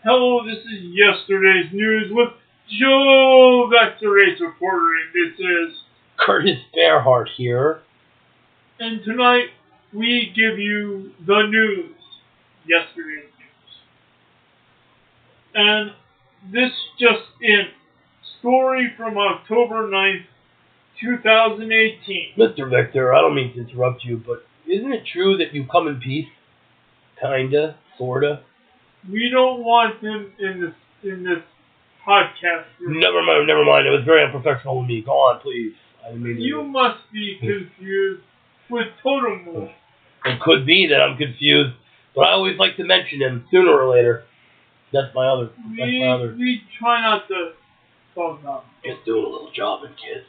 Hello, this is yesterday's news with Joe Vector Race reporter, and this is Kurtis Bearheart here. And tonight we give you the news, yesterday's news. And this just in, story from October 9th, 2018. Mr. Vector, I don't mean to interrupt you, but isn't it true that you come in peace? Kinda, sorta. We don't want him in this podcast room. Never mind. It was very unprofessional of me. Go on, please. You must be confused with Totem Wolf. It could be that I'm confused, but I always like to mention him sooner or later. That's my other. We try not to talk about him. Just doing a little jobbing, kids.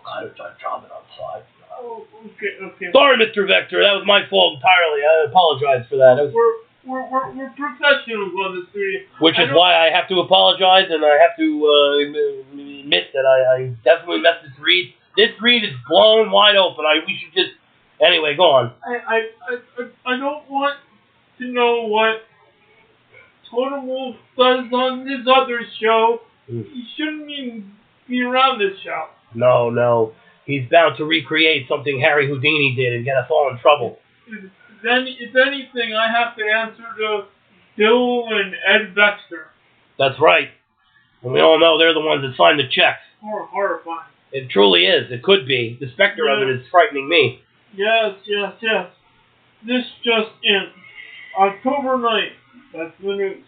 Kind of jobbing on the side. Oh, okay. Sorry, Mr. Vector. That was my fault entirely. I apologize for that. We're professionals on this studio. Which is why I have to apologize, and I have to admit that I definitely messed this read. This read is blown wide open. We should just... Anyway, go on. I don't want to know what Totem Wolf does on this other show. He shouldn't even be around this show. No. He's bound to recreate something Harry Houdini did and get us all in trouble. If anything, I have to answer to Bill and Ed Vexter. That's right. And we all know they're the ones that signed the checks. Horrifying. It truly is. It could be. The specter of it is frightening me. Yes. This just in. October 9th. That's the news.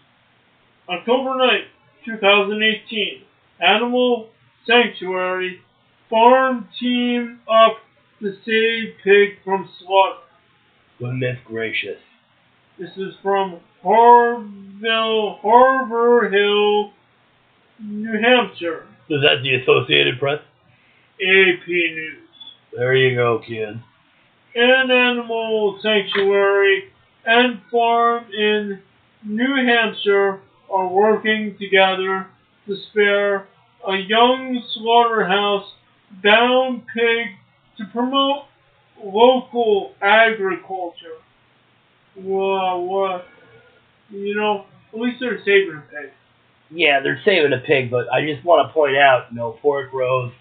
October 9th, 2018. Animal Sanctuary. Farm team up to save pig from slaughter. Goodness gracious. This is from Harbor Hill, New Hampshire. Is that the Associated Press? AP News. There you go, kids. An animal sanctuary and farm in New Hampshire are working together to spare a young slaughterhouse-bound pig to promote local agriculture. What? At least they're saving a pig. Yeah, they're saving a pig, but I just want to point out, no pork roast,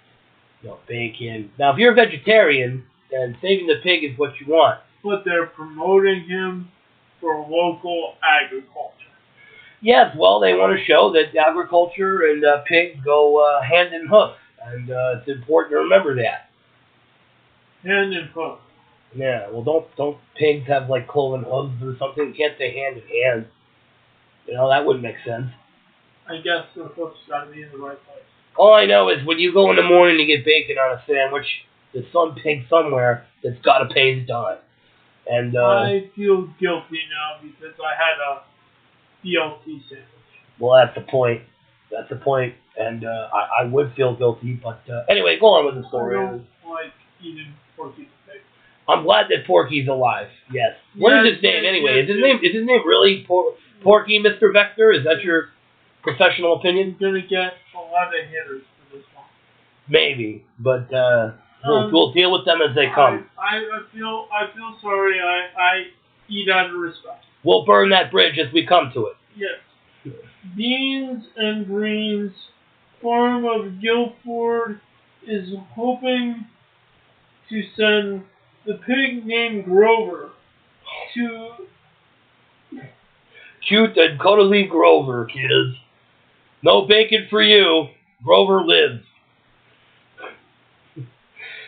no bacon. Now, if you're a vegetarian, then saving the pig is what you want. But they're promoting him for local agriculture. Yes, well, they want to show that agriculture and pigs go hand in hoof, and it's important to remember that. Hand in hoof. Yeah, well, don't pigs have like cloven hooves or something? You can't say hand in hand. That wouldn't make sense. I guess the hoof's got to be in the right place. All I know is when you go in the morning to get bacon on a sandwich, there's some pig somewhere that's got to pay his dime. And I feel guilty now because I had a BLT sandwich. Well, that's the point. And I would feel guilty, but anyway, go on with the story. I don't like eating Porky's pig. I'm glad that Porky's alive. Yes. What is his name anyway? Is his name really Porky, Mr. Vector? Is that your professional opinion? You're gonna get a lot of hitters for this one. Maybe, but we'll deal with them as they come. I feel sorry. I eat out of respect. We'll burn that bridge as we come to it. Yes. Beans and Greens Farm of Guilford is hoping to send the pig named Grover to... Cute and cuddly Grover, kids. No bacon for you. Grover lives.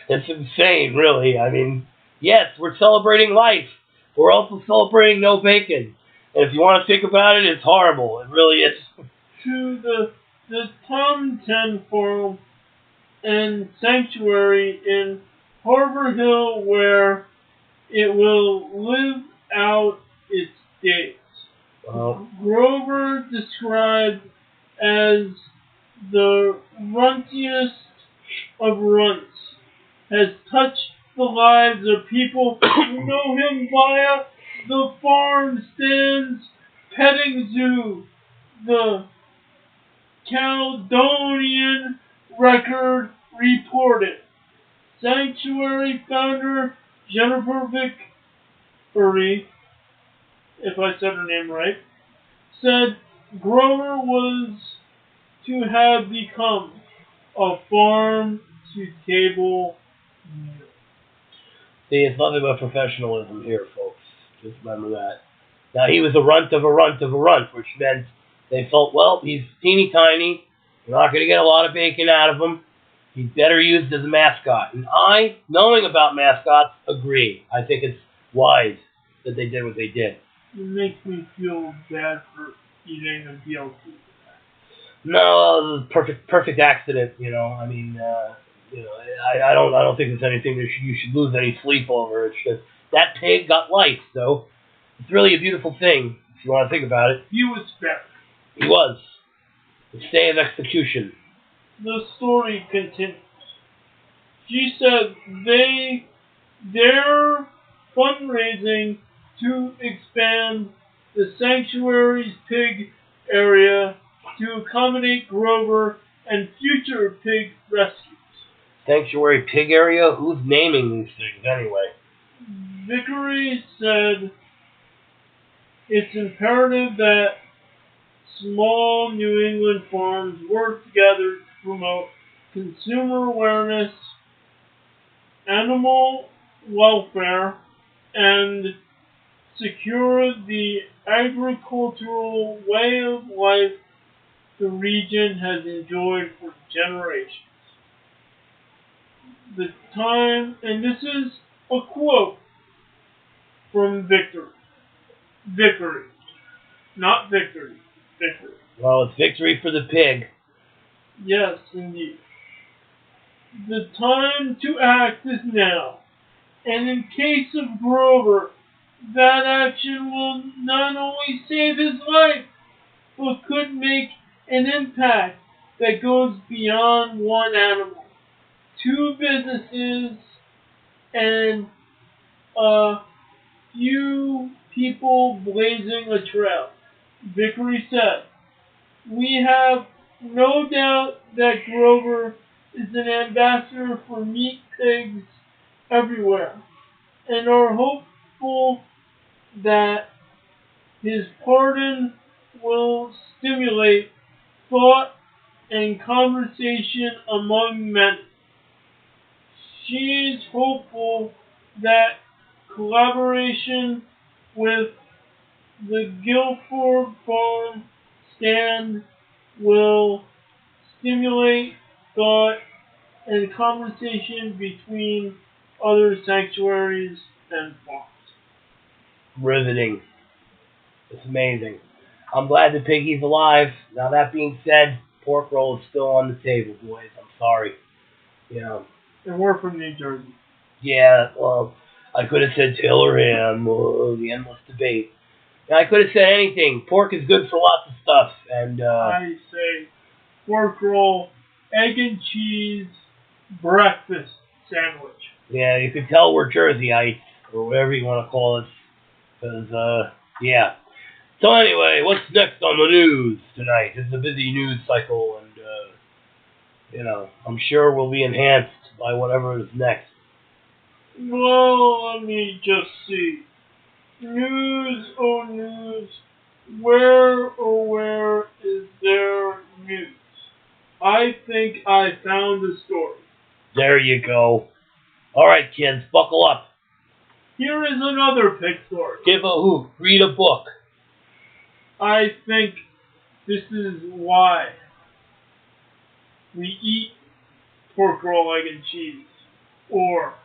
It's insane, really. I mean, yes, we're celebrating life. We're also celebrating no bacon. And if you want to think about it, it's horrible. It really is. To the Tom 10 Farm and Sanctuary in Harbor Hill, where it will live out its days. Grover, described as the runtiest of runts, has touched the lives of people who know him via the farm stands, petting zoo, the Caledonian Record reported. Sanctuary founder Jennifer Vickery, if I said her name right, said Grover was to have become a farm-to-table meal. See, it's nothing but professionalism here, folks. Just remember that. Now, he was a runt of a runt of a runt, which meant they felt, well, he's teeny tiny. We're not going to get a lot of bacon out of him. He's better used as a mascot. And I, knowing about mascots, agree. I think it's wise that they did what they did. It makes me feel bad for eating a DLC. No, it was perfect accident. I mean, I don't think there's anything that you should lose any sleep over. It's just that pig got life, so it's really a beautiful thing if you want to think about it. He was spared. He was. The stay of execution. The story continues. She said they're fundraising to expand the sanctuary's pig area to accommodate Grover and future pig rescues. Sanctuary pig area? Who's naming these things anyway? Vickery said it's imperative that small New England farms work together to promote consumer awareness, animal welfare, and secure the agricultural way of life the region has enjoyed for generations. The time, and this is a quote from Vickery, not Victory. Victory. Well, it's victory for the pig. Yes, indeed. The time to act is now. And in case of Grover, that action will not only save his life, but could make an impact that goes beyond one animal, 2 businesses, and a few people blazing a trail. Vickery said, "We have no doubt that Grover is an ambassador for meat pigs everywhere, and are hopeful that his pardon will stimulate thought and conversation among men. She is hopeful that collaboration with the Guilford Farm stand will stimulate thought and conversation between other sanctuaries and farms." Riveting. It's amazing. I'm glad the piggy's alive. Now, that being said, pork roll is still on the table, boys. I'm sorry. And we're from New Jersey. Yeah, well, I could have said tail or ham, the endless debate. Now, I could have said anything. Pork is good for lots of stuff, and I say pork roll, egg and cheese, breakfast sandwich. yeah, you can tell we're Jerseyites, or whatever you want to call us, because, yeah. So anyway, what's next on the news tonight? It's a busy news cycle, and, I'm sure we'll be enhanced by whatever is next. Well, let me just see. News, oh news, where is there news? I think I found a story. There you go. All right, kids, buckle up. Here is another pig story. Give a hoot. Read a book. I think this is why we eat pork roll, egg, and cheese, or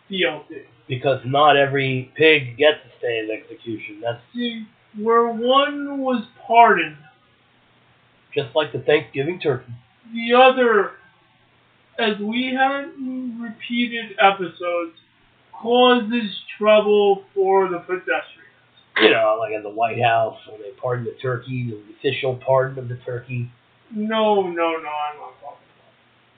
DLT. Because not every pig gets a stay of execution. That's See, where one was pardoned, just like the Thanksgiving turkey. the other, as we had in repeated episodes, causes trouble for the pedestrians. Like at the White House, when they pardon the turkey, the official pardon of the turkey. No, I'm not talking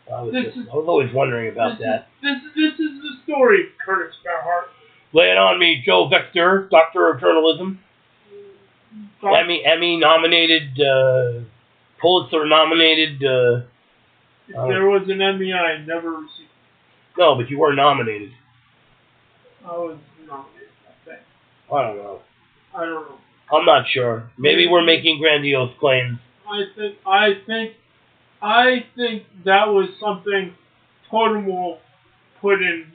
about I was always wondering about that. This is the story, Kurtis Bearheart. Lay it on me, Joe Vector, Doctor of Journalism. Emmy nominated, Pulitzer nominated. If there was an Emmy, I never received. No, but you were nominated. I was nominated, I think. I don't know. I don't know. I'm not sure. Maybe we're making grandiose claims. I think that was something Totem Wolf put in.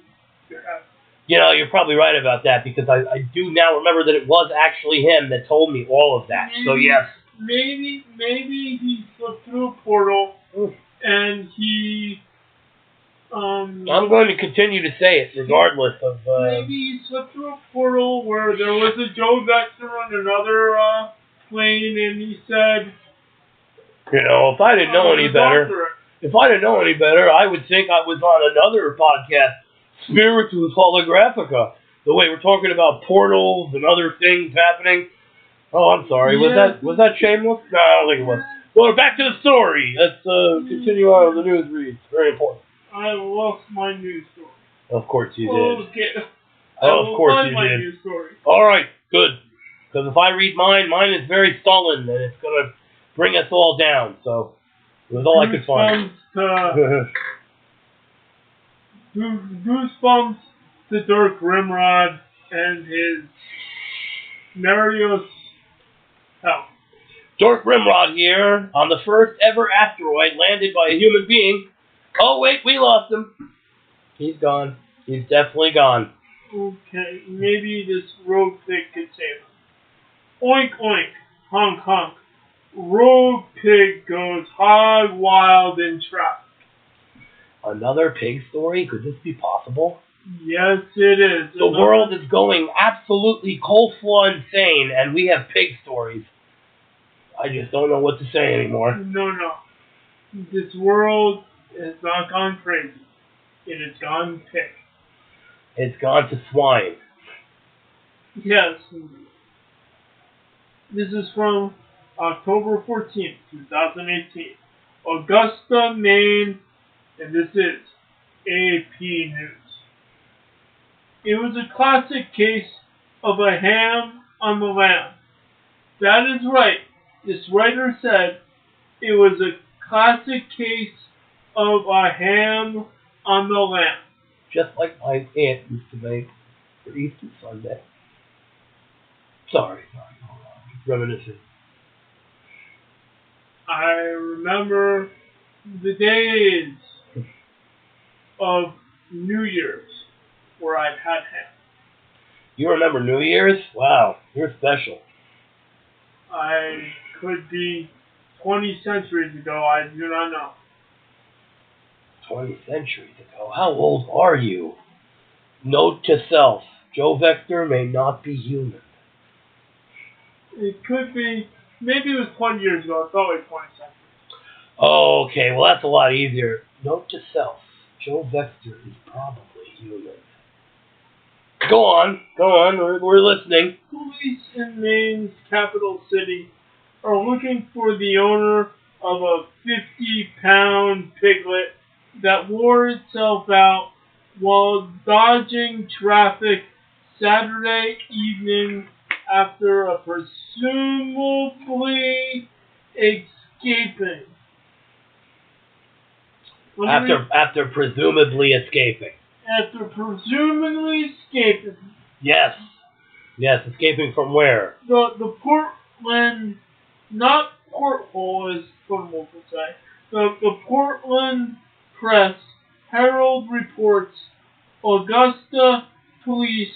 You know, you're probably right about that, because I do now remember that it was actually him that told me all of that. So yes. Maybe he slipped through a portal and he. I'm going to continue to say it regardless of. Maybe he slipped through a portal where there was a Joe Vector on another plane, and he said. You know, if I didn't know any better, I would think I was on another podcast, Spiritus Holographica. The way we're talking about portals and other things happening. Oh, I'm sorry. Yeah. Was that shameless? No, I don't think it was. Well, back to the story. Let's continue on with the news reads. Very important. I lost my news story. Of course you did. Okay. Of course you my did. news story. All right, good. Because if I read mine is very sullen, and it's going to bring us all down. So it was all I could find. Goosebumps to Dirk Rimrod and his Marios help. Dirk Rimrod here on the first ever asteroid landed by a human being. Oh, wait, we lost him. He's gone. He's definitely gone. Okay, maybe this rogue pig could save him. Oink, oink, honk, honk. Rogue pig goes hog wild in traffic. Another pig story? Could this be possible? Yes, it is. The world is going absolutely coleslaw insane, and we have pig stories. I just don't know what to say anymore. No. This world has not gone crazy. It has gone pig. It's gone to swine. Yes. This is from October 14th, 2018. Augusta, Maine, and this is AP News. It was a classic case of a ham on the lamb. That is right. This writer said it was a classic case of a ham on the lamb. Just like my aunt used to make for Easter Sunday. Sorry. Reminiscing. I remember the days of New Year's where I've had ham. You remember New Year's? Wow, you're special. I could be 20 centuries ago, I do not know. 20 centuries ago? How old are you? Note to self, Joe Vector may not be human. It could be, maybe it was 20 years ago, it's always 20 centuries. Oh, okay, well that's a lot easier. Note to self, Joe Vector is probably human. Go on, we're listening. Police in Maine's capital city are looking for the owner of a 50-pound piglet that wore itself out while dodging traffic Saturday evening after presumably escaping. After presumably escaping. After presumably escaping. Yes, escaping from where? The Portland, not porthole as Totem Wolf would say, the Portland Press Herald reports Augusta police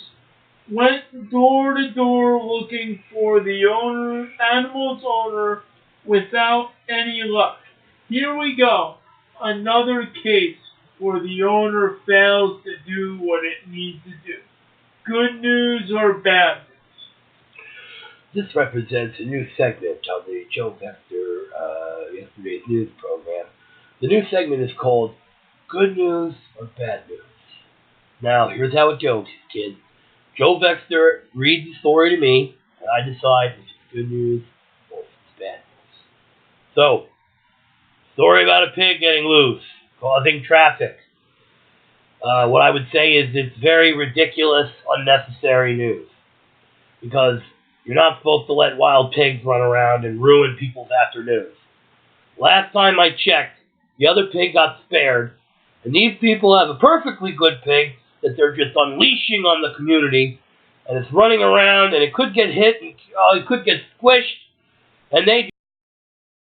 went door to door looking for the animal's owner without any luck. Here we go. Another case where the owner fails to do what it needs to do. Good news or bad news? This represents a new segment of the Joe Vector yesterday's news program. The new segment is called Good News or Bad News. Now, here's how it goes, kids. Joe Vector reads the story to me, and I decide if it's good news or if it's bad news. So, story about a pig getting loose, causing traffic. What I would say is it's very ridiculous, unnecessary news. Because you're not supposed to let wild pigs run around and ruin people's afternoons. Last time I checked, the other pig got spared, and these people have a perfectly good pig that they're just unleashing on the community, and it's running around, and it could get hit, and it could get squished, and they